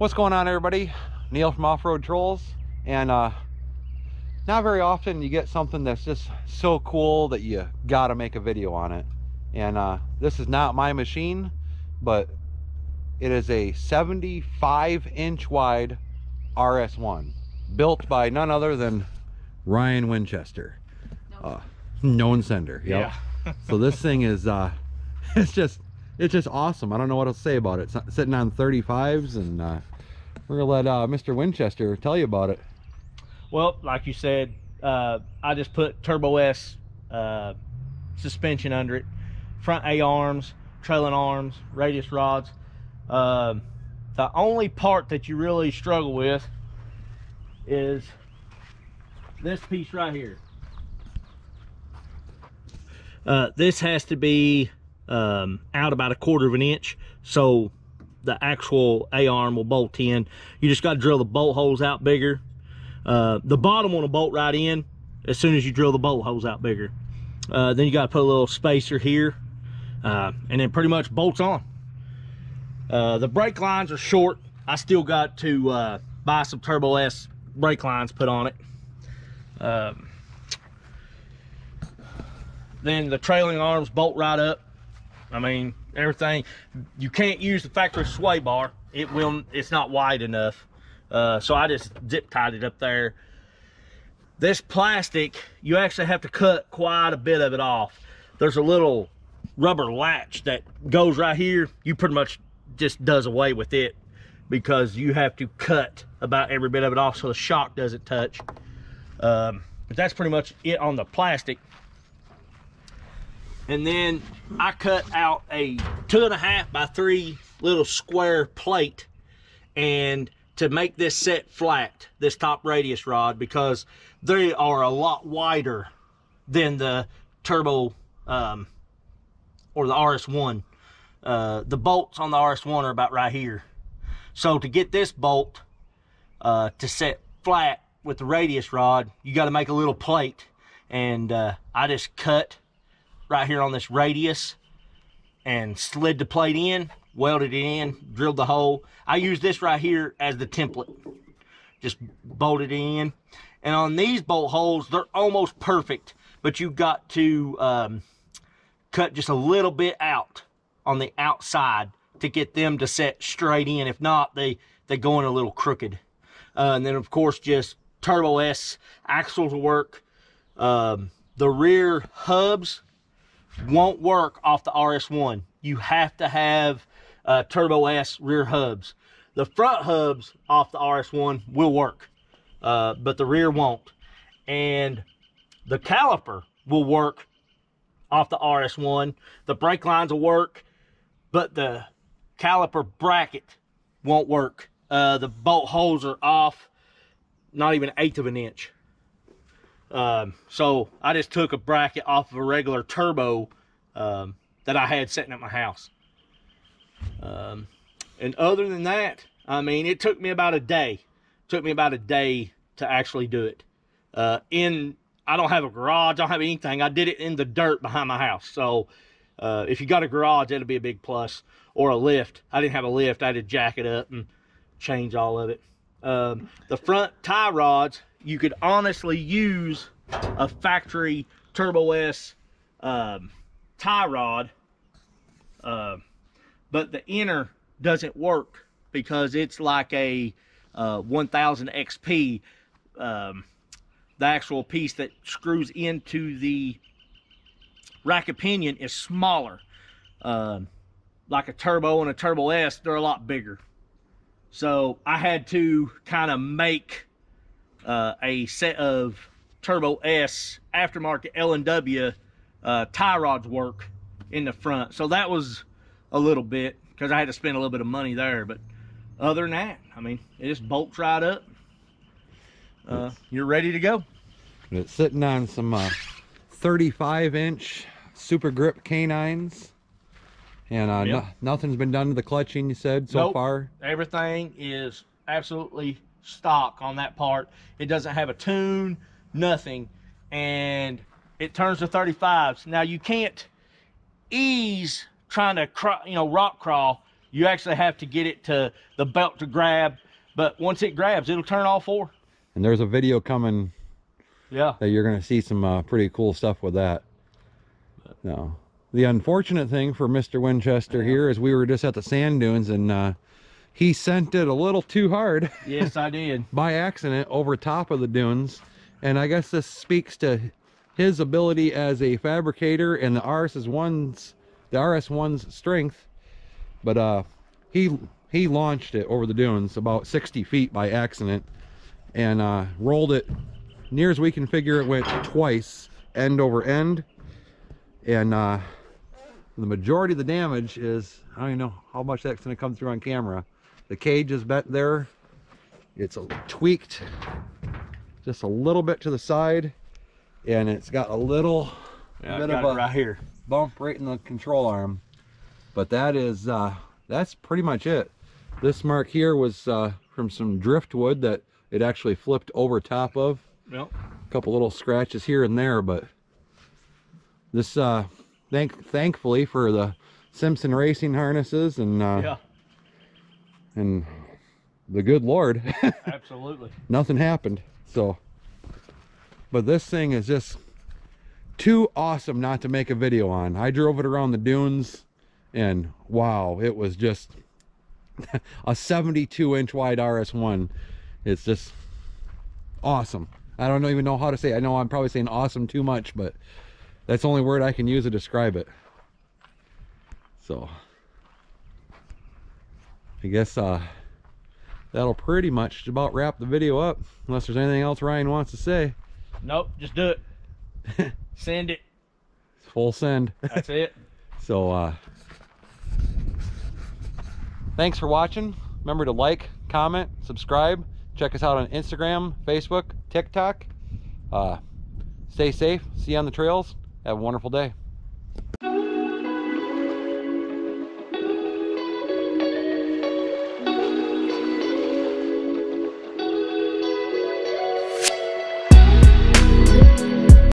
What's going on, everybody? Neil from Off-Road Trolls. And not very often you get something that's just so cool that you gotta make a video on it. And this is not my machine, but it is a 75-inch wide RS1 built by none other than Ryan Winchester, known sender. Yep. Yeah. So this thing is it's just awesome. I don't know what else to say about it. It's sitting on 35s, and we're gonna let Mr. Winchester tell you about it. Well, like you said, I just put Turbo S suspension under it, front A arms, trailing arms, radius rods. The only part that you really struggle with is this piece right here. This has to be out about 1/4 of an inch, so the actual A-arm will bolt in. You just got to drill the bolt holes out bigger. The bottom one will bolt right in as soon as you drill the bolt holes out bigger. Then you got to put a little spacer here, and then pretty much bolts on. The brake lines are short. I still got to buy some Turbo S brake lines put on it. Then the trailing arms bolt right up. I mean, everything. You can't use the factory sway bar. It's not wide enough. So I just zip tied it up there. This plastic, you actually have to cut quite a bit of it off. There's a little rubber latch that goes right here. You pretty much just does away with it because you have to cut about every bit of it off so the shock doesn't touch. But that's pretty much it on the plastic. And then I cut out a 2.5 by 3 little square plate, and to make this set flat, this top radius rod, because they are a lot wider than the turbo or the RS1. The bolts on the RS1 are about right here. So to get this bolt to set flat with the radius rod, you got to make a little plate, and I just cut right here on this radius and slid the plate in, welded it in, drilled the hole. I use this right here as the template. Just bolted it in. And on these bolt holes, they're almost perfect, but you got to cut just a little bit out on the outside to get them to set straight in. If not, they go in a little crooked. And then of course, just Turbo S axles will work. The rear hubs won't work off the RS1. You have to have Turbo S rear hubs. The front hubs off the RS1 will work, but the rear won't. And the caliper will work off the RS1. The brake lines will work, but the caliper bracket won't work. The bolt holes are off, not even 1/8 of an inch. So I just took a bracket off of a regular turbo that I had sitting at my house. And other than that, I mean, it took me about a day. It took me about a day to actually do it. I don't have a garage, I don't have anything. I did it in the dirt behind my house. So if you got a garage, that'll be a big plus. Or a lift. I didn't have a lift. I had to jack it up and change all of it. The front tie rods, you could honestly use a factory Turbo S tie rod, but the inner doesn't work because it's like a 1000 XP. The actual piece that screws into the racket pinion is smaller. Like a turbo and a Turbo S, they're a lot bigger. So I had to kind of make a set of Turbo S aftermarket L&W tie rods work in the front. So that was a little bit because I had to spend a little bit of money there. But other than that, I mean, it just bolts right up. You're ready to go. It's sitting on some 35-inch super grip canines. And Yep. Nothing's been done to the clutching, you said, so Nope. far? Everything is absolutely stock on that part. It doesn't have a tune, nothing. And it turns to 35s. Now, you can't ease trying to rock crawl. You actually have to get it to the belt to grab, but once it grabs, it'll turn all four. And there's a video coming. Yeah. That you're going to see some pretty cool stuff with that. Now, the unfortunate thing for Mr. Winchester here is we were just at the sand dunes and he sent it a little too hard. Yes, I did. By accident over top of the dunes. And I guess this speaks to his ability as a fabricator and the RS1's strength. But he launched it over the dunes about 60 feet by accident and rolled it near as we can figure. It went twice, end over end, and the majority of the damage is, I don't even know how much that's going to come through on camera. The cage is bent there. It's tweaked just a little bit to the side, and it's got a little bit of a right here bump right in the control arm. But that is that's pretty much it. This mark here was from some driftwood that it actually flipped over top of. Yep. A couple little scratches here and there, but this thankfully for the Simpson racing harnesses and and the good Lord, absolutely nothing happened. So, but this thing is just too awesome not to make a video on. I drove it around the dunes and wow, it was just a 72-inch wide RS1. It's just awesome. I don't even know how to say it. I know I'm probably saying awesome too much, but that's the only word I can use to describe it. So I guess that'll pretty much about wrap the video up, unless there's anything else Ryan wants to say. Nope, just do it. Send it. Full send. That's it. So thanks for watching. Remember to like, comment, subscribe. Check us out on Instagram, Facebook, TikTok. Stay safe. See you on the trails. Have a wonderful day.